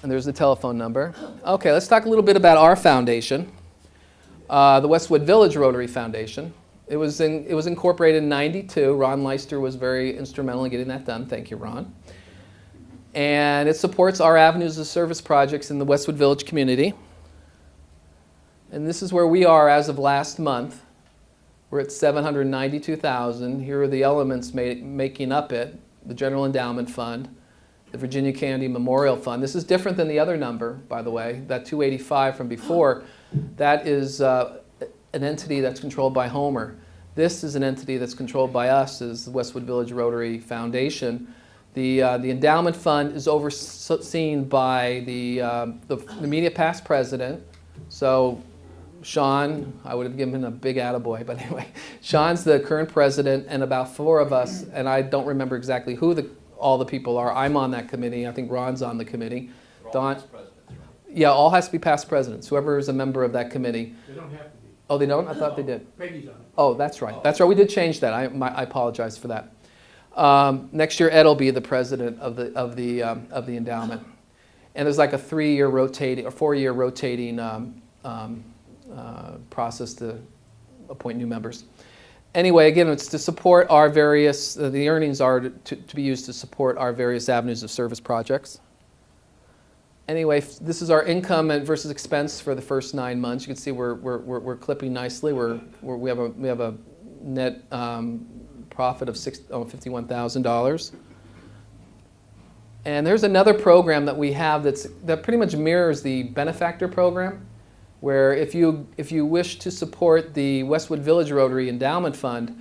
And there's the telephone number. Okay, let's talk a little bit about our foundation, the Westwood Village Rotary Foundation. It was incorporated in '92. Ron Leister was very instrumental in getting that done. Thank you, Ron. And it supports our avenues of service projects in the Westwood Village community. And this is where we are as of last month. We're at $792,000. Here are the elements making up it: the General Endowment Fund, the Virginia Kennedy Memorial Fund. This is different than the other number, by the way. That 285 from before, that is an entity that's controlled by Homer. This is an entity that's controlled by us, as the Westwood Village Rotary Foundation. The endowment fund is overseen by the immediate past president. So Sean, I would have given him a big attaboy, but anyway, Sean's the current president, and about 4 of us, and I don't remember exactly who all the people are. I'm on that committee. I think Ron's on the committee. Don, past presidents, right? Yeah, all has to be past presidents, whoever is a member of that committee. They don't have to be. Oh, they don't? I thought they did. Peggy's on it. Oh, that's right. That's right. We did change that. I apologize for that. Next year, Ed will be the president of the endowment, and there's like a 3-year rotating or 4-year rotating process to appoint new members. Anyway, again, it's to support our various. The earnings are to be used to support our various avenues of service projects. Anyway, this is our income versus expense for the first 9 months. You can see we're clipping nicely. We have a net profit of $51,000. And there's another program that we have that pretty much mirrors the benefactor program, where if you wish to support the Westwood Village Rotary Endowment Fund,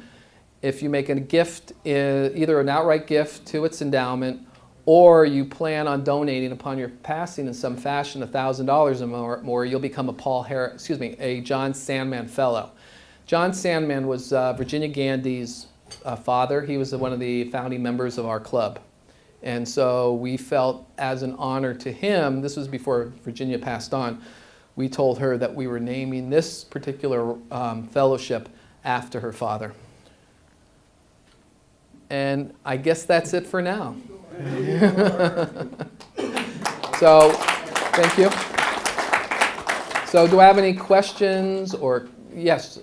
if you make a gift, either an outright gift to its endowment, or you plan on donating upon your passing in some fashion $1,000 or more, you'll become a John Sandman Fellow. John Sandman was Virginia Gandy's father. He was one of the founding members of our club. And so we felt as an honor to him, this was before Virginia passed on, we told her that we were naming this particular fellowship after her father. And I guess that's it for now. So, thank you. So do I have any questions or, yes?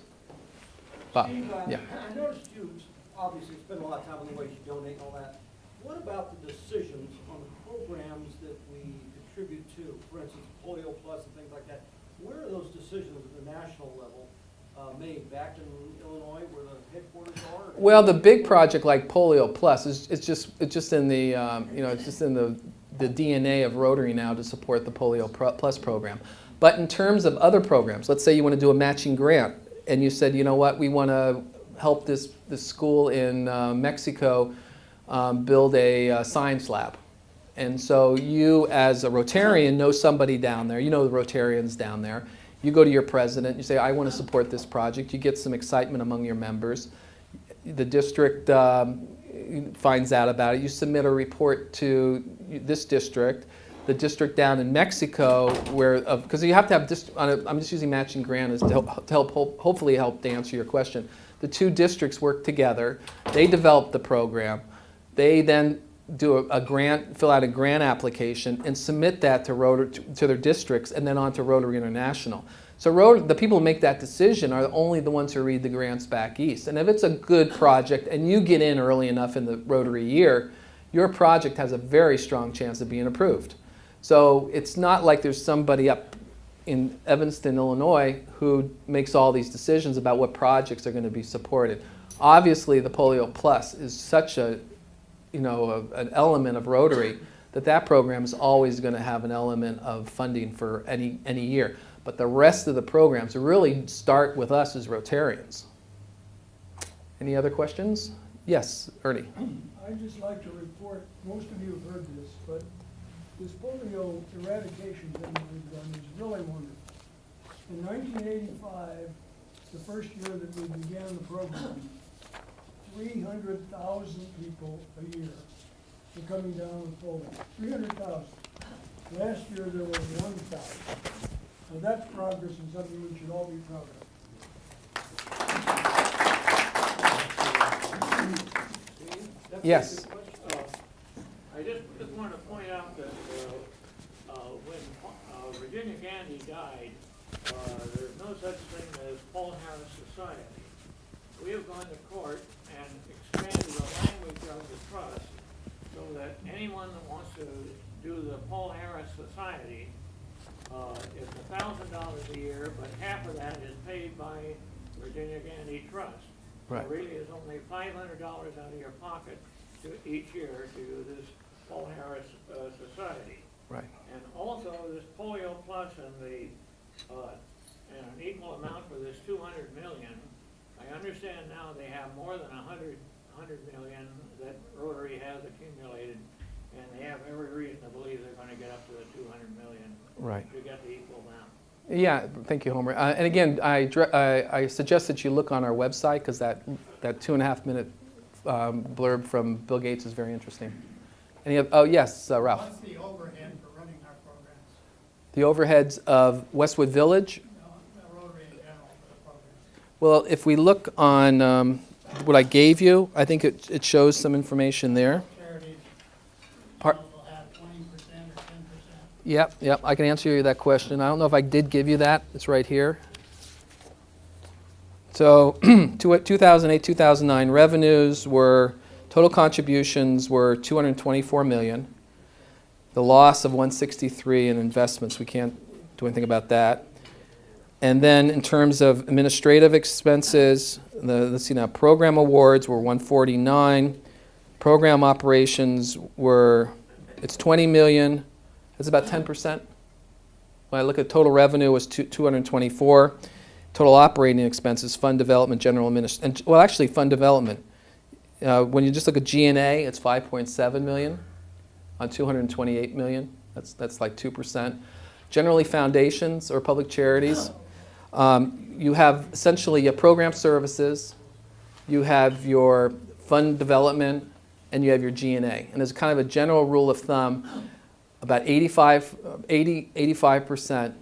Bob, yeah. I noticed you obviously spend a lot of time on the ways you donate and all that. What about the decisions on the programs that we contribute to? For instance, Polio Plus and things like that. Where are those decisions at the national level made? Back in Illinois, where the headquarters are? Well, the big project like Polio Plus it's just in the it's just in the DNA of Rotary now to support the Polio Plus program. But in terms of other programs, let's say you want to do a matching grant, and you said, you know what, we want to help this school in Mexico build a science lab. And so you, as a Rotarian, know somebody down there. You know the Rotarians down there. You go to your president. You say, I want to support this project. You get some excitement among your members. The district finds out about it. You submit a report to this district. The district down in Mexico, where because you have to have I'm just using matching grant as to help hopefully help to answer your question. The 2 districts work together. They develop the program. They then do a grant, fill out a grant application, and submit that to their districts, and then on to Rotary International. So the people who make that decision are only the ones who read the grants back east. And if it's a good project and you get in early enough in the Rotary year, your project has a very strong chance of being approved. So it's not like there's somebody up in Evanston, Illinois, who makes all these decisions about what projects are going to be supported. Obviously, the Polio Plus is such an element of Rotary that program is always going to have an element of funding for any year. But the rest of the programs really start with us as Rotarians. Any other questions? Yes, Ernie. I'd just like to report, most of you have heard this, but this polio eradication thing that we've done is really wonderful. In 1985, the first year that we began the program, 300,000 people a year were coming down with polio. 300,000. Last year there were 1,000. So that's progress and something we should all be proud of. Yes. I just wanted to point out that Virginia Gandy died, there's no such thing as Paul Harris Society. We have gone to court and expanded the language of the trust so that anyone that wants to do the Paul Harris Society, it's $1,000 a year, but half of that is paid by Virginia Gandy Trust. Right. So really, it's only $500 out of your pocket each year to do this Paul Harris Society. Right. And also this Polio Plus and and an equal amount for this 200 million. I understand now they have more than 100 million that Rotary has accumulated, and they have every reason to believe they're going to get up to the 200 million. Right. To get the equal amount. Yeah, thank you, Homer. And again, I suggest that you look on our website, because that 2.5-minute blurb from Bill Gates is very interesting. Oh, yes, Ralph. What's the overhead for running our programs? The overheads of Westwood Village. No, Rotary in general for the programs. Well, if we look on what I gave you, I think it shows some information there. Charities Part- will have 20% or 10%. Yep, I can answer you that question. I don't know if I did give you that. It's right here. So 2008, 2009 revenues were, total contributions were 224 million. The loss of 163 in investments, we can't do anything about that. And then in terms of administrative expenses, let's see now, program awards were 149. Program operations were, it's 20 million. That's about 10%. When I look at total revenue, was 224. Total operating expenses, fund development, general administration, well, actually fund development. When you just look at G&A, it's 5.7 million on 228 million. That's like 2%. Generally, foundations or public charities, you have essentially your program services, you have your fund development, and you have your G&A. And there's kind of a general rule of thumb, about 85%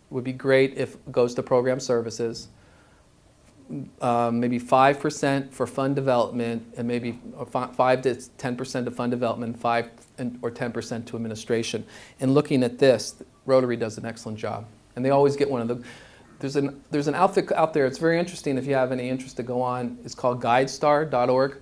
would be great if it goes to program services, maybe 5% for fund development, and maybe 5 to 10% to fund development, 5 or 10% to administration. And looking at this, Rotary does an excellent job. And they always get one of the, there's an outfit out there, it's very interesting if you have any interest to go on, it's called guidestar.org.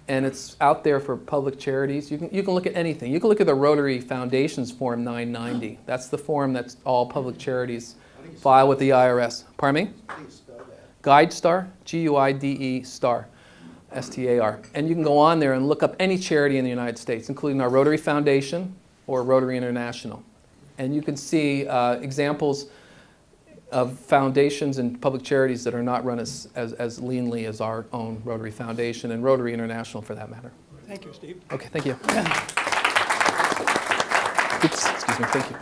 And it's out there for public charities. You can look at anything. You can look at the Rotary Foundation's Form 990. That's the form that's all public charities file with the IRS. Pardon me? How do you spell that? GuideStar, G-U-I-D-E star, S-T-A-R. And you can go on there and look up any charity in the United States, including our Rotary Foundation or Rotary International. And you can see examples of foundations and public charities that are not run as leanly as our own Rotary Foundation and Rotary International for that matter. Thank you, Steve. Okay, thank you. Oops, excuse me, thank you.